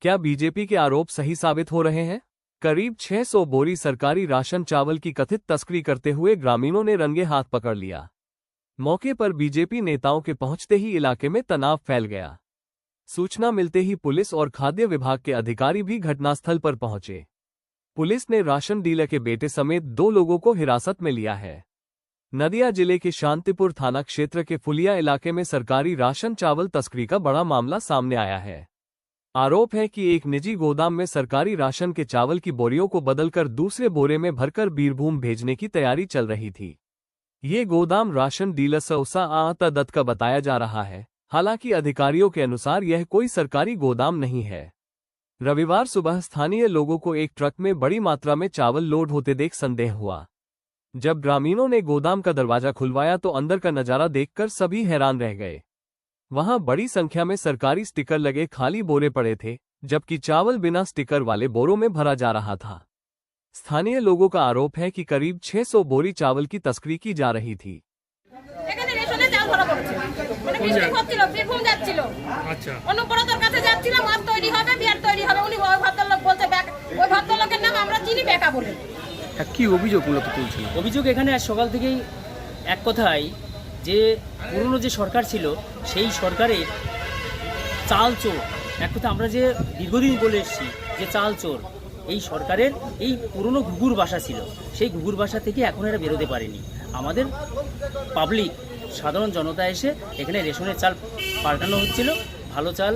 क्या बीजेपी के आरोप सही साबित हो रहे हैं? करीब 600 बोरी सरकारी राशन चावल की कथित तस्करी करते हुए ग्रामीणों ने रंगे हाथ पकड़ लिया। मौके पर बीजेपी नेताओं के पहुंचते ही इलाके में तनाव फैल गया। सूचना मिलते ही पुलिस और खाद्य विभाग के अधिकारी भी घटनास्थल पर पहुंचे। पुलिस ने राशन डीलर के बेटे समेत 2 लोगों को हिरासत में लिया है। नदिया जिले के शांतिपुर थाना क्षेत्र के फुलिया इलाके में सरकारी राशन चावल तस्करी का बड़ा मामला सामने आया है। आरोप है कि एक निजी गोदाम में सरकारी राशन के चावल की बोरियों को बदलकर दूसरे बोरे में भरकर बीरभूम भेजने की तैयारी चल रही थी। ये गोदाम राशन डीलर सौसा आता दत्त का बताया जा रहा है। हालांकि अधिकारियों के अनुसार यह कोई सरकारी गोदाम नहीं है। रविवार सुबह स्थानीय लोगों को एक ट्रक में बड़ी मात्रा में चावल लोड होते देख संदेह हुआ। जब ग्रामीणों ने गोदाम का दरवाजा खुलवाया तो अंदर का नजारा देखकर सभी हैरान रह गए। वहां बड़ी संख्या में सरकारी स्टिकर लगे खाली बोरे पड़े थे, जबकि चावल बिना स्टिकर वाले बोरों में भरा जा रहा था। स्थानीय लोगों का आरोप है कि करीब 600 बोरी चावल की तस्करी की जा रही थी। অভিযোগ এখানে সকাল থেকেই এক কথাই যে পুরনো যে সরকার ছিল সেই সরকারের চাল চোর, এক কথা আমরা যে দীর্ঘদিন বলে এসেছি যে চাল চোর, এই সরকারের এই পুরনো ঘুঘুর বাসা ছিল, সেই ঘুঘুর বাসা থেকে এখন এরা বেরোতে পারেনি। আমাদের পাবলিক সাধারণ জনতা এসে এখানে রেশনের চাল পাল্টানো হচ্ছিল, ভালো চাল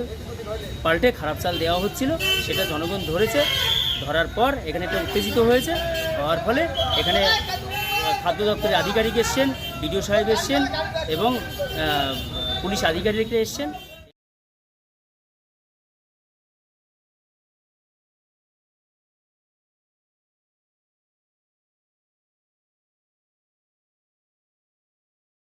পাল্টে খারাপ চাল দেওয়া হচ্ছিল, সেটা জনগণ ধরেছে। ধরার পর এখানে একটা উত্তেজিত হয়েছে, হওয়ার ফলে এখানে খাদ্য দপ্তরের আধিকারিক এসছেন, বিডিও সাহেব এসছেন এবং পুলিশ আধিকারিকরা এসছেন।